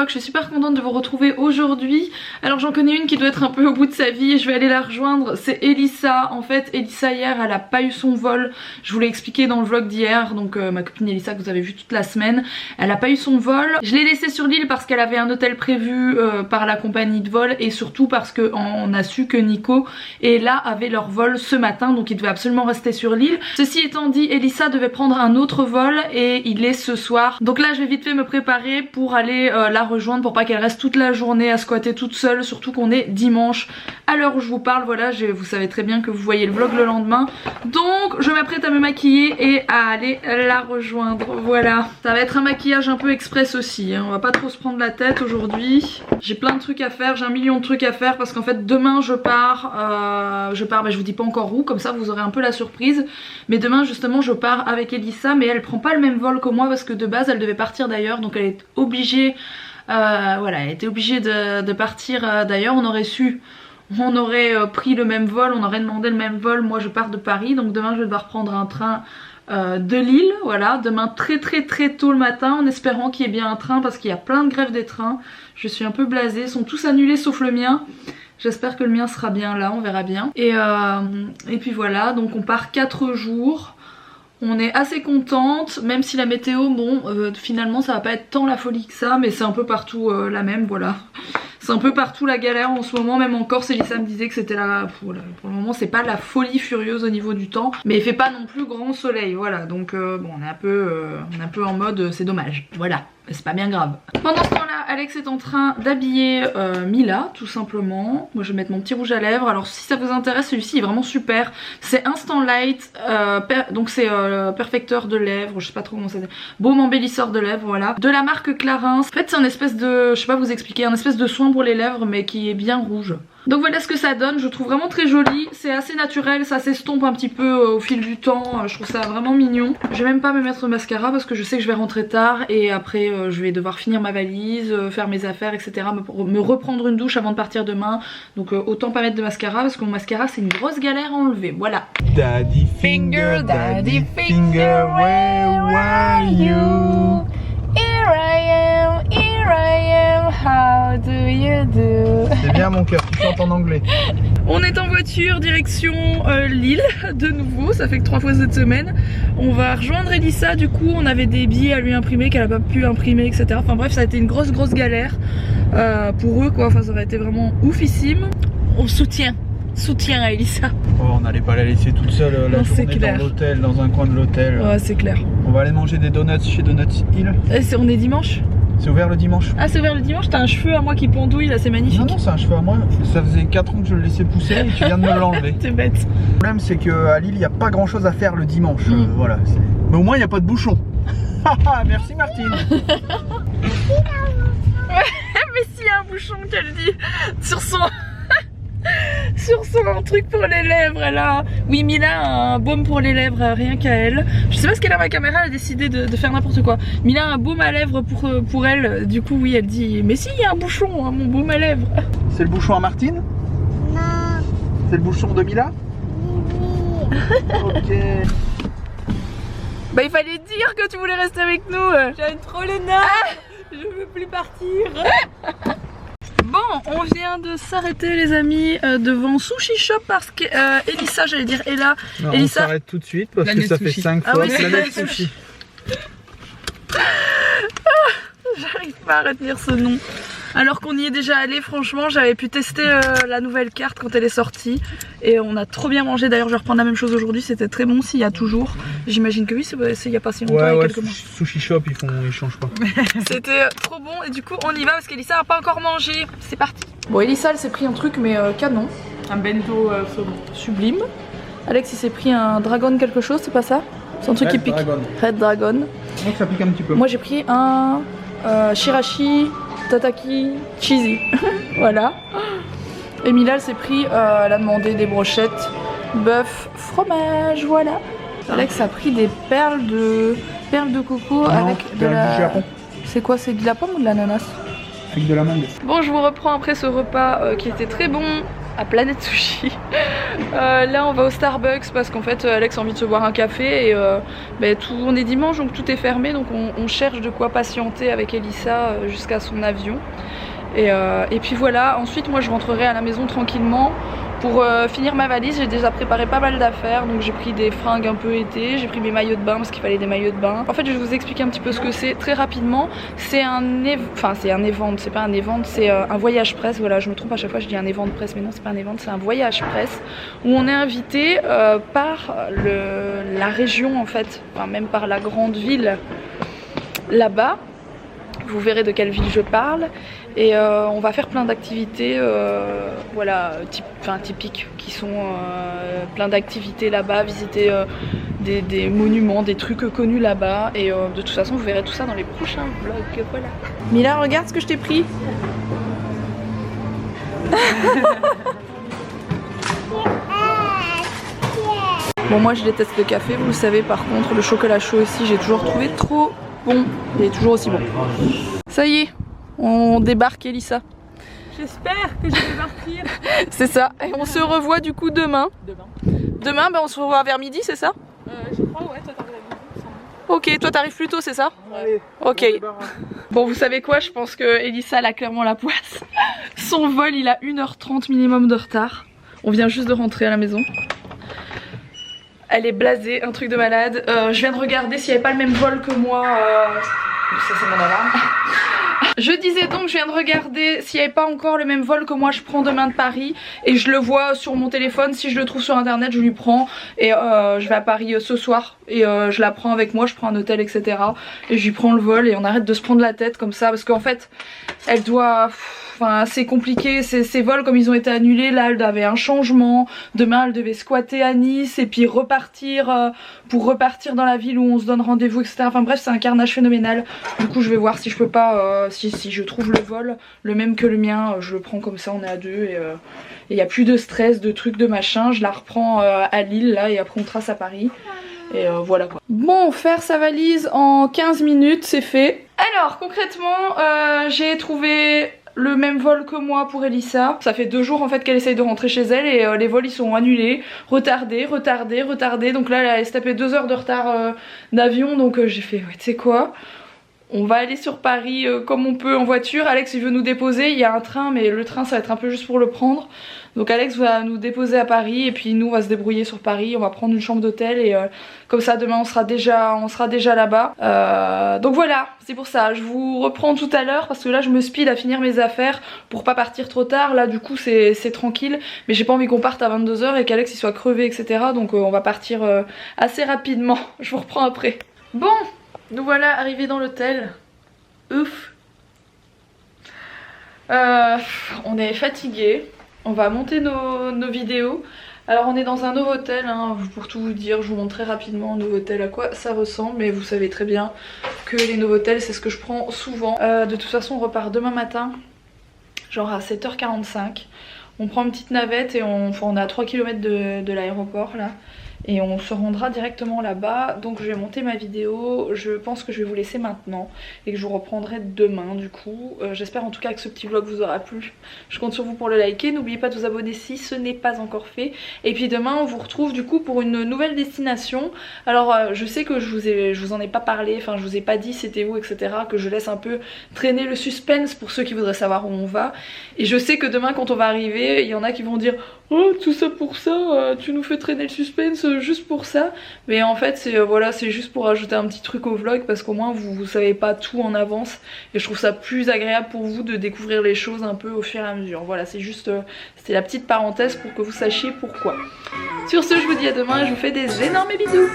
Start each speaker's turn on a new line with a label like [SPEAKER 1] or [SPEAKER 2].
[SPEAKER 1] je suis super contente de vous retrouver aujourd'hui. Alors j'en connais une qui doit être un peu au bout de sa vie et je vais aller la rejoindre, c'est Elissa. En fait Elissa hier elle a pas eu son vol, je vous l'ai expliqué dans le vlog d'hier, donc ma copine Elissa que vous avez vu toute la semaine, elle a pas eu son vol. Je l'ai laissée sur l'île parce qu'elle avait un hôtel prévu par la compagnie de vol et surtout parce qu'on a su que Nico et Ella avaient leur vol ce matin, donc ils devaient absolument rester sur l'île. Ceci étant dit, Elissa devait prendre un autre vol et il est ce soir, donc là je vais vite fait me préparer pour aller la rejoindre pour pas qu'elle reste toute la journée à squatter toute seule, surtout qu'on est dimanche à l'heure où je vous parle. Voilà, vous savez très bien que vous voyez le vlog le lendemain, donc je m'apprête à me maquiller et à aller la rejoindre. Voilà, ça va être un maquillage un peu express aussi, hein. On va pas trop se prendre la tête aujourd'hui. J'ai plein de trucs à faire, j'ai un million de trucs à faire parce qu'en fait demain je pars, mais je vous dis pas encore où, comme ça vous aurez un peu la surprise. Mais demain justement je pars avec Elissa, mais elle prend pas le même vol que moi parce que de base elle devait partir d'ailleurs, donc elle est obligée, voilà, elle était obligée de partir d'ailleurs. On aurait pris le même vol, on aurait demandé le même vol. Moi je pars de Paris, donc demain je vais devoir prendre un train de Lille, voilà, demain très tôt le matin, en espérant qu'il y ait bien un train parce qu'il y a plein de grèves des trains. Je suis un peu blasée, ils sont tous annulés sauf le mien. J'espère que le mien sera bien là, on verra bien. Et puis voilà, donc on part 4 jours. On est assez contente, même si la météo, bon, finalement ça va pas être tant la folie que ça, mais c'est un peu partout la même, voilà. C'est un peu partout la galère en ce moment, même en Corse. Elissa me disait que c'était pour le moment c'est pas la folie furieuse au niveau du temps, mais il fait pas non plus grand soleil, voilà. Donc bon, on est un peu en mode c'est dommage, voilà. C'est pas bien grave. Pendant ce temps-là, Alex est en train d'habiller Mila, tout simplement. Moi je vais mettre mon petit rouge à lèvres. Alors si ça vous intéresse, celui-ci est vraiment super. C'est Instant Light, donc c'est perfecteur de lèvres, je sais pas trop comment ça dit, baume embellisseur de lèvres, voilà, de la marque Clarins. En fait c'est un espèce de, je sais pas vous expliquer, un espèce de soin pour les lèvres mais qui est bien rouge. Donc voilà ce que ça donne, je trouve vraiment très joli, c'est assez naturel, ça s'estompe un petit peu au fil du temps, je trouve ça vraiment mignon. Je vais même pas me mettre de mascara parce que je sais que je vais rentrer tard et après je vais devoir finir ma valise, faire mes affaires, etc. Me reprendre une douche avant de partir demain, donc autant pas mettre de mascara parce que mon mascara c'est une grosse galère à enlever, voilà.
[SPEAKER 2] Daddy finger, daddy finger, where are you?
[SPEAKER 1] Here I am, how do you do?
[SPEAKER 2] C'est bien mon cœur, tu chantes en anglais.
[SPEAKER 1] On est en voiture direction Lille de nouveau, ça fait que 3 fois cette semaine. On va rejoindre Elissa, du coup on avait des billets à lui imprimer qu'elle a pas pu imprimer, etc. Enfin bref, ça a été une grosse galère pour eux quoi, enfin ça aurait été vraiment oufissime. On soutient à Elissa.
[SPEAKER 2] Oh, on n'allait pas la laisser toute seule la journée dans l'hôtel, dans un coin de l'hôtel.
[SPEAKER 1] Ouais c'est clair.
[SPEAKER 2] On va aller manger des donuts chez Donuts Hill.
[SPEAKER 1] On est dimanche?
[SPEAKER 2] C'est ouvert le dimanche.
[SPEAKER 1] Ah c'est ouvert le dimanche, t'as un cheveu à moi qui pendouille là, c'est magnifique.
[SPEAKER 2] Non c'est un cheveu à moi, ça faisait 4 ans que je le laissais pousser et tu viens de me l'enlever.
[SPEAKER 1] T'es bête.
[SPEAKER 2] Le problème c'est qu'à Lille il n'y a pas grand chose à faire le dimanche, voilà. Mais au moins il n'y a pas de bouchon. Merci Martine.
[SPEAKER 1] Mais s'il y a un bouchon qu'elle dit sur son... sur son truc pour les lèvres, elle a... Oui, Mila a un baume pour les lèvres, rien qu'à elle. Je sais pas ce qu'elle a, ma caméra, elle a décidé de faire n'importe quoi. Mila a un baume à lèvres pour elle, du coup oui, elle dit mais si, il y a un bouchon, hein, mon baume à lèvres.
[SPEAKER 2] C'est le bouchon à Martine?
[SPEAKER 3] Non.
[SPEAKER 2] C'est le bouchon de Mila?
[SPEAKER 3] Oui.
[SPEAKER 2] Ok.
[SPEAKER 1] Bah il fallait dire que tu voulais rester avec nous.
[SPEAKER 3] J'aime trop les nerfs. Je veux plus partir.
[SPEAKER 1] Bon, on vient de s'arrêter les amis devant Sushi Shop parce que Elissa, j'allais dire Ella.
[SPEAKER 2] Non,
[SPEAKER 1] Elissa...
[SPEAKER 2] on s'arrête tout de suite parce que ça fait 5 fois
[SPEAKER 1] oui,
[SPEAKER 2] Planète Sushi.
[SPEAKER 1] J'arrive pas à retenir ce nom. Alors qu'on y est déjà allé, franchement, j'avais pu tester la nouvelle carte quand elle est sortie. Et on a trop bien mangé, d'ailleurs je vais reprendre la même chose aujourd'hui, c'était très bon s'il y a toujours. J'imagine que oui, c'est il y a pas si longtemps, il y a quelques mois.
[SPEAKER 2] Sushi Shop, ils changent pas.
[SPEAKER 1] C'était trop bon et du coup on y va parce qu'Elissa n'a pas encore mangé. C'est parti. Bon, Elissa elle s'est pris un truc mais canon. Un bento saumon. Sublime. Alex il s'est pris un dragon quelque chose, c'est pas ça? C'est un truc qui pique. Red Dragon.
[SPEAKER 2] Donc ça pique un petit peu.
[SPEAKER 1] Moi j'ai pris un Shirashi Tataki Cheesy. Voilà. Et Mila elle s'est pris, elle a demandé des brochettes bœuf fromage, voilà. Alex a pris des perles de coco avec de la... C'est quoi, c'est de la pomme ou de l'ananas?
[SPEAKER 2] Avec de la mangue.
[SPEAKER 1] Bon, je vous reprends après ce repas qui était très bon. à Planète Sushi. Là on va au Starbucks parce qu'en fait Alex a envie de se boire un café et on est dimanche donc tout est fermé, donc on cherche de quoi patienter avec Elissa jusqu'à son avion. Et puis voilà, ensuite moi je rentrerai à la maison tranquillement pour finir ma valise. J'ai déjà préparé pas mal d'affaires, donc j'ai pris des fringues un peu été, j'ai pris mes maillots de bain parce qu'il fallait des maillots de bain. En fait je vais vous expliquer un petit peu ce que c'est très rapidement. C'est un event, c'est pas un event, c'est un voyage presse. Voilà, je me trompe à chaque fois, je dis un event presse, mais non c'est pas un event, c'est un voyage presse où on est invité par la région en fait, enfin, même par la grande ville là-bas. Vous verrez de quelle ville je parle. Et on va faire plein d'activités voilà, typiques qui sont plein d'activités là-bas, visiter des monuments, des trucs connus là-bas. Et de toute façon vous verrez tout ça dans les prochains vlogs. Voilà. Mila, regarde ce que je t'ai pris. Bon, moi je déteste le café, vous le savez. Par contre le chocolat chaud aussi j'ai toujours trouvé trop bon. Il est toujours aussi bon. Ça y est, on débarque Elissa.
[SPEAKER 3] J'espère que je vais partir.
[SPEAKER 1] C'est ça, et on se revoit du coup demain. Demain on se revoit vers midi, c'est ça?
[SPEAKER 3] Je crois, ouais, toi t'arrives à midi.
[SPEAKER 1] Ok, toi t'arrives plus tôt, c'est ça?
[SPEAKER 2] Allez,
[SPEAKER 1] ok. Bon, vous savez quoi, je pense que Elissa elle a clairement la poisse. Son vol il a 1h30 minimum de retard. On vient juste de rentrer à la maison. Elle est blasée, un truc de malade. Je viens de regarder s'il n'y avait pas le même vol que moi. Ça c'est mon alarme. Je disais donc, je viens de regarder s'il n'y avait pas encore le même vol que moi je prends demain de Paris. Et je le vois sur mon téléphone, si je le trouve sur internet je lui prends. Et je vais à Paris ce soir et je la prends avec moi, je prends un hôtel etc. Et je lui prends le vol et on arrête de se prendre la tête comme ça. Parce qu'en fait elle doit... Enfin c'est compliqué, ces vols comme ils ont été annulés, là elle avait un changement. Demain elle devait squatter à Nice et puis repartir pour repartir dans la ville où on se donne rendez-vous etc. Enfin bref c'est un carnage phénoménal. Du coup je vais voir si je peux pas, si je trouve le vol le même que le mien, je le prends comme ça, on est à deux et il n'y a plus de stress, de trucs, de machin. Je la reprends à Lille là et après on trace à Paris. Et voilà quoi. Bon, faire sa valise en 15 minutes c'est fait. Alors concrètement j'ai trouvé le même vol que moi pour Elissa. Ça fait 2 jours en fait qu'elle essaye de rentrer chez elle et les vols ils sont annulés, retardés. Donc là elle s'est tapé 2 heures de retard d'avion, donc j'ai fait ouais tu sais quoi, on va aller sur Paris comme on peut en voiture. Alex il veut nous déposer, il y a un train mais le train ça va être un peu juste pour le prendre. Donc Alex va nous déposer à Paris et puis nous on va se débrouiller sur Paris, on va prendre une chambre d'hôtel et comme ça demain on sera déjà là-bas. Donc voilà, c'est pour ça, je vous reprends tout à l'heure parce que là je me speed à finir mes affaires pour pas partir trop tard. Là du coup c'est tranquille, mais j'ai pas envie qu'on parte à 22 h et qu'Alex il soit crevé etc. Donc on va partir assez rapidement, je vous reprends après. Bon, nous voilà arrivés dans l'hôtel. Ouf. On est fatigués. On va monter nos vidéos. Alors on est dans un Novotel hein, pour tout vous dire, je vous montre très rapidement Novotel à quoi ça ressemble. Mais vous savez très bien que les Novotel c'est ce que je prends souvent. De toute façon on repart demain matin, genre à 7 h 45. On prend une petite navette et on est à 3 km de l'aéroport là. Et on se rendra directement là-bas. Donc je vais monter ma vidéo. Je pense que je vais vous laisser maintenant et que je vous reprendrai demain du coup. J'espère en tout cas que ce petit vlog vous aura plu. Je compte sur vous pour le liker. N'oubliez pas de vous abonner si ce n'est pas encore fait. Et puis demain on vous retrouve du coup pour une nouvelle destination. Alors je sais que je vous en ai pas parlé, enfin je vous ai pas dit c'était où etc. Que je laisse un peu traîner le suspense pour ceux qui voudraient savoir où on va. Et je sais que demain quand on va arriver, il y en a qui vont dire oh tout ça pour ça, tu nous fais traîner le suspense juste pour ça. Mais en fait c'est voilà, c'est juste pour ajouter un petit truc au vlog parce qu'au moins vous savez pas tout en avance. Et je trouve ça plus agréable pour vous de découvrir les choses un peu au fur et à mesure. Voilà, c'est juste, c'était la petite parenthèse pour que vous sachiez pourquoi. Sur ce je vous dis à demain et je vous fais des énormes bisous.